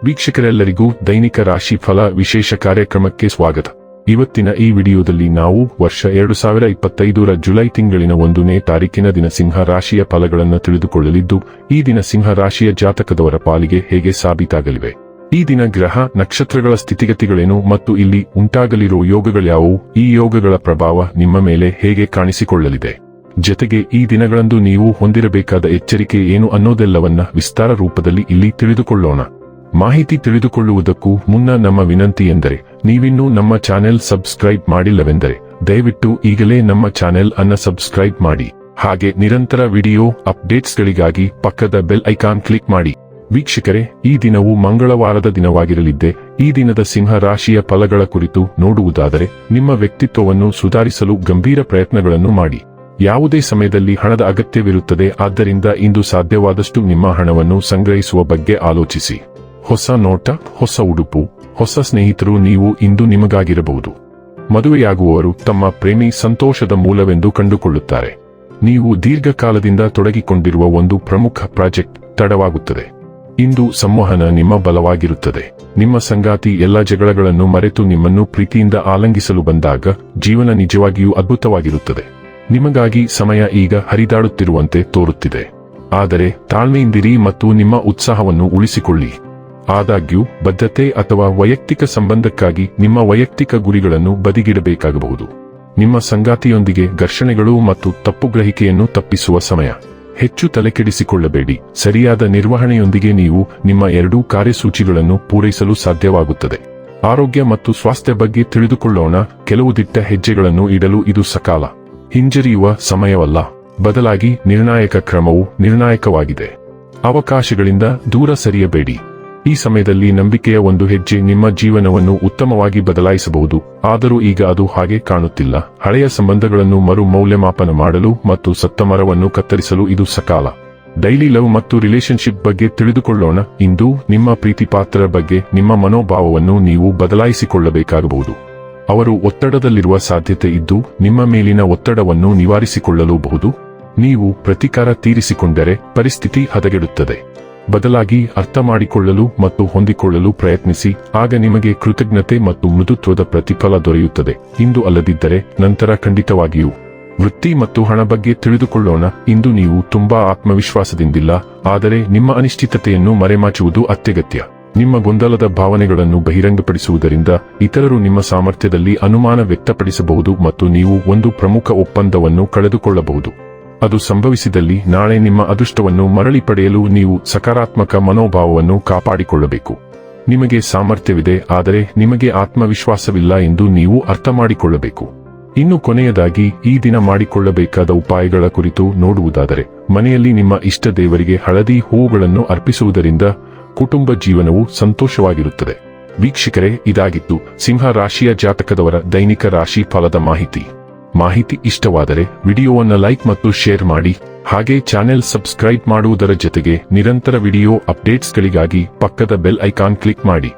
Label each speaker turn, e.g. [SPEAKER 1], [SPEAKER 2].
[SPEAKER 1] ವೀಕ್ಷಕರೆಲ್ಲರಿಗೂ ದೈನಿಕ ರಾಶಿ ಫಲ ವಿಶೇಷ ಕಾರ್ಯಕ್ರಮಕ್ಕೆ ಸ್ವಾಗತ. ಇವತ್ತಿನ ಈ ವಿಡಿಯೋದಲ್ಲಿ ನಾವು ವರ್ಷ 2025ರ ಜುಲೈ ತಿಂಗಳಿನ 1ನೇ ತಾರೀಕಿನ ದಿನ ಸಿಂಹ ರಾಶಿಯ ಫಲಗಳನ್ನು ತಿಳಿದುಕೊಳ್ಳಲಿದ್ದು, ಈ ದಿನ ಸಿಂಹ ರಾಶಿಯ ಜಾತಕದವರ ಪಾಲಿಗೆ ಹೇಗೆ ಸಾಬೀತಾಗಲಿವೆ, ಈ ದಿನ ಗ್ರಹ ನಕ್ಷತ್ರಗಳ ಸ್ಥಿತಿಗತಿಗಳೇನು ಮತ್ತು ಇಲ್ಲಿ ಉಂಟಾಗಲಿರುವ ಯೋಗಗಳ್ಯಾವುವು, ಈ ಯೋಗಗಳ ಪ್ರಭಾವ ನಿಮ್ಮ ಮೇಲೆ ಹೇಗೆ ಕಾಣಿಸಿಕೊಳ್ಳಲಿದೆ, ಜತೆಗೆ ಈ ದಿನಗಳಂದು ನೀವು ಹೊಂದಿರಬೇಕಾದ ಎಚ್ಚರಿಕೆ ಏನು ಅನ್ನೋದೆಲ್ಲವನ್ನ ವಿಸ್ತಾರ ರೂಪದಲ್ಲಿ ಇಲ್ಲಿ ತಿಳಿದುಕೊಳ್ಳೋಣ. ಮಾಹಿತಿ ತಿಳಿದುಕೊಳ್ಳುವುದಕ್ಕೂ ಮುನ್ನ ನಮ್ಮ ವಿನಂತಿ ಎಂದರೆ, ನೀವಿನ್ನೂ ನಮ್ಮ ಚಾನೆಲ್ ಸಬ್ಸ್ಕ್ರೈಬ್ ಮಾಡಿಲ್ಲವೆಂದರೆ ದಯವಿಟ್ಟು ಈಗಲೇ ನಮ್ಮ ಚಾನೆಲ್ ಅನ್ನು ಸಬ್ಸ್ಕ್ರೈಬ್ ಮಾಡಿ. ಹಾಗೆ ನಿರಂತರ ವಿಡಿಯೋ ಅಪ್ಡೇಟ್ಸ್ಗಳಿಗಾಗಿ ಪಕ್ಕದ ಬೆಲ್ ಐಕಾನ್ ಕ್ಲಿಕ್ ಮಾಡಿ. ವೀಕ್ಷಕರೇ, ಈ ದಿನವು ಮಂಗಳವಾರದ ದಿನವಾಗಿರಲಿದ್ದೆ. ಈ ದಿನದ ಸಿಂಹ ರಾಶಿಯ ಫಲಗಳ ಕುರಿತು ನೋಡುವುದಾದರೆ, ನಿಮ್ಮ ವ್ಯಕ್ತಿತ್ವವನ್ನು ಸುಧಾರಿಸಲು ಗಂಭೀರ ಪ್ರಯತ್ನಗಳನ್ನು ಮಾಡಿ. ಯಾವುದೇ ಸಮಯದಲ್ಲಿ ಹಣದ ಅಗತ್ಯವಿರುತ್ತದೆ, ಆದ್ದರಿಂದ ಇಂದು ಸಾಧ್ಯವಾದಷ್ಟು ನಿಮ್ಮ ಹಣವನ್ನು ಸಂಗ್ರಹಿಸುವ ಬಗ್ಗೆ ಆಲೋಚಿಸಿ. ಹೊಸ ನೋಟ, ಹೊಸ ಉಡುಪು, ಹೊಸ ಸ್ನೇಹಿತರು ನೀವು ಇಂದು ನಿಮಗಾಗಿರಬಹುದು. ಮದುವೆಯಾಗುವವರು ತಮ್ಮ ಪ್ರೇಮಿ ಸಂತೋಷದ ಮೂಲವೆಂದು ಕಂಡುಕೊಳ್ಳುತ್ತಾರೆ. ನೀವು ದೀರ್ಘಕಾಲದಿಂದ ತೊಡಗಿಕೊಂಡಿರುವ ಒಂದು ಪ್ರಮುಖ ಪ್ರಾಜೆಕ್ಟ್ ತಡವಾಗುತ್ತದೆ. ಇಂದು ಸಂವಹನ ನಿಮ್ಮ ಬಲವಾಗಿರುತ್ತದೆ. ನಿಮ್ಮ ಸಂಗಾತಿ ಎಲ್ಲ ಜಗಳಗಳನ್ನು ಮರೆತು ನಿಮ್ಮನ್ನು ಪ್ರೀತಿಯಿಂದ ಆಲಂಗಿಸಲು ಬಂದಾಗ ಜೀವನ ನಿಜವಾಗಿಯೂ ಅದ್ಭುತವಾಗಿರುತ್ತದೆ. ನಿಮಗಾಗಿ ಸಮಯ ಈಗ ಹರಿದಾಡುತ್ತಿರುವಂತೆ ತೋರುತ್ತಿದೆ. ಆದರೆ ತಾಳ್ಮೆಯಿಂದಿರಿ ಮತ್ತು ನಿಮ್ಮ ಉತ್ಸಾಹವನ್ನು ಉಳಿಸಿಕೊಳ್ಳಿ. ಆದಾಗ್ಯೂ ಬದ್ಧತೆ ಅಥವಾ ವೈಯಕ್ತಿಕ ಸಂಬಂಧಕ್ಕಾಗಿ ನಿಮ್ಮ ವೈಯಕ್ತಿಕ ಗುರಿಗಳನ್ನು ಬದಿಗಿಡಬೇಕಾಗಬಹುದು. ನಿಮ್ಮ ಸಂಗಾತಿಯೊಂದಿಗೆ ಘರ್ಷಣೆಗಳು ಮತ್ತು ತಪ್ಪುಗ್ರಹಿಕೆಯನ್ನು ತಪ್ಪಿಸುವ ಸಮಯ. ಹೆಚ್ಚು ತಲೆಕೆಡಿಸಿಕೊಳ್ಳಬೇಡಿ. ಸರಿಯಾದ ನಿರ್ವಹಣೆಯೊಂದಿಗೆ ನೀವು ನಿಮ್ಮ ಎರಡೂ ಕಾರ್ಯಸೂಚಿಗಳನ್ನು ಪೂರೈಸಲು ಸಾಧ್ಯವಾಗುತ್ತದೆ. ಆರೋಗ್ಯ ಮತ್ತು ಸ್ವಾಸ್ಥ್ಯ ಬಗ್ಗೆ ತಿಳಿದುಕೊಳ್ಳೋಣ. ಕೆಲವು ದಿಟ್ಟ ಹೆಜ್ಜೆಗಳನ್ನು ಇಡಲು ಇದು ಸಕಾಲ. ಹಿಂಜರಿಯುವ ಸಮಯವಲ್ಲ, ಬದಲಾಗಿ ನಿರ್ಣಾಯಕ ಕ್ರಮವು ನಿರ್ಣಾಯಕವಾಗಿದೆ. ಅವಕಾಶಗಳಿಂದ ದೂರ ಸರಿಯಬೇಡಿ. ಈ ಸಮಯದಲ್ಲಿ ನಂಬಿಕೆಯ ಒಂದು ಹೆಜ್ಜೆ ನಿಮ್ಮ ಜೀವನವನ್ನು ಉತ್ತಮವಾಗಿ ಬದಲಾಯಿಸಬಹುದು. ಆದರೂ ಈಗ ಅದು ಹಾಗೆ ಕಾಣುತ್ತಿಲ್ಲ. ಹಳೆಯ ಸಂಬಂಧಗಳನ್ನು ಮರು ಮೌಲ್ಯಮಾಪನ ಮಾಡಲು ಮತ್ತು ಸತ್ತ ಮರವನ್ನು ಕತ್ತರಿಸಲು ಇದು ಸಕಾಲ. ಡೈಲಿ ಲವ್ ಮತ್ತು ರಿಲೇಶನ್ಶಿಪ್ ಬಗ್ಗೆ ತಿಳಿದುಕೊಳ್ಳೋಣ. ಇಂದು ನಿಮ್ಮ ಪ್ರೀತಿಪಾತ್ರರ ಬಗ್ಗೆ ನಿಮ್ಮ ಮನೋಭಾವವನ್ನು ನೀವು ಬದಲಾಯಿಸಿಕೊಳ್ಳಬೇಕಾಗಬಹುದು. ಅವರು ಒತ್ತಡದಲ್ಲಿರುವ ಸಾಧ್ಯತೆ ಇದ್ದು, ನಿಮ್ಮ ಮೇಲಿನ ಒತ್ತಡವನ್ನು ನಿವಾರಿಸಿಕೊಳ್ಳಲೂಬಹುದು. ನೀವು ಪ್ರತಿಕಾರ ತೀರಿಸಿಕೊಂಡರೆ ಪರಿಸ್ಥಿತಿ ಹದಗೆಡುತ್ತದೆ. ಬದಲಾಗಿ ಅರ್ಥ ಮಾಡಿಕೊಳ್ಳಲು ಮತ್ತು ಹೊಂದಿಕೊಳ್ಳಲು ಪ್ರಯತ್ನಿಸಿ. ಆಗ ನಿಮಗೆ ಕೃತಜ್ಞತೆ ಮತ್ತು ಮೃದುತ್ವದ ಪ್ರತಿಫಲ ದೊರೆಯುತ್ತದೆ. ಇಂದು ಅಲ್ಲದಿದ್ದರೆ ನಂತರ ಖಂಡಿತವಾಗಿಯೂ. ವೃತ್ತಿ ಮತ್ತು ಹಣ ಬಗ್ಗೆ ತಿಳಿದುಕೊಳ್ಳೋಣ. ಇಂದು ನೀವು ತುಂಬಾ ಆತ್ಮವಿಶ್ವಾಸದಿಂದಿಲ್ಲ, ಆದರೆ ನಿಮ್ಮ ಅನಿಶ್ಚಿತತೆಯನ್ನು ಮರೆಮಾಚುವುದು ಅತ್ಯಗತ್ಯ. ನಿಮ್ಮ ಗೊಂದಲದ ಭಾವನೆಗಳನ್ನು ಬಹಿರಂಗಪಡಿಸುವುದರಿಂದ ಇತರರು ನಿಮ್ಮ ಸಾಮರ್ಥ್ಯದಲ್ಲಿ ಅನುಮಾನ ವ್ಯಕ್ತಪಡಿಸಬಹುದು ಮತ್ತು ನೀವು ಒಂದು ಪ್ರಮುಖ ಒಪ್ಪಂದವನ್ನು ಕಳೆದುಕೊಳ್ಳಬಹುದು. ಅದು ಸಂಭವಿಸಿದಲ್ಲಿ ನಾಳೆ ನಿಮ್ಮ ಅದೃಷ್ಟವನ್ನು ಮರಳಿ ಪಡೆಯಲು ನೀವು ಸಕಾರಾತ್ಮಕ ಮನೋಭಾವವನ್ನು ಕಾಪಾಡಿಕೊಳ್ಳಬೇಕು. ನಿಮಗೆ ಸಾಮರ್ಥ್ಯವಿದೆ, ಆದರೆ ನಿಮಗೆ ಆತ್ಮವಿಶ್ವಾಸವಿಲ್ಲ ಎಂದು ನೀವು ಅರ್ಥ ಮಾಡಿಕೊಳ್ಳಬೇಕು. ಇನ್ನು ಕೊನೆಯದಾಗಿ ಈ ದಿನ ಮಾಡಿಕೊಳ್ಳಬೇಕಾದ ಉಪಾಯಗಳ ಕುರಿತು ನೋಡುವುದಾದರೆ, ಮನೆಯಲ್ಲಿ ನಿಮ್ಮ ಇಷ್ಟ ದೇವರಿಗೆ ಹಳದಿ ಹೂವುಗಳನ್ನು ಅರ್ಪಿಸುವುದರಿಂದ ಕುಟುಂಬ ಜೀವನವು ಸಂತೋಷವಾಗಿರುತ್ತದೆ. ವೀಕ್ಷಕರೇ, ಇದಾಗಿತ್ತು ಸಿಂಹ ರಾಶಿಯ ಜಾತಕದವರ ದೈನಿಕ ರಾಶಿ ಫಲದ ಮಾಹಿತಿ ಇಷ್ಟವಾದರೆ ವಿಡಿಯೋವನ್ನು ಲೈಕ್ ಮತ್ತು ಶೇರ್ ಮಾಡಿ. ಹಾಗೆ ಚಾನೆಲ್ ಸಬ್ಸ್ಕ್ರೈಬ್ ಮಾಡುವುದರ ಜೊತೆಗೆ ನಿರಂತರ ವಿಡಿಯೋ ಅಪ್ಡೇಟ್ಸ್ಗಳಿಗಾಗಿ ಪಕ್ಕದ ಬೆಲ್ ಐಕಾನ್ ಕ್ಲಿಕ್ ಮಾಡಿ.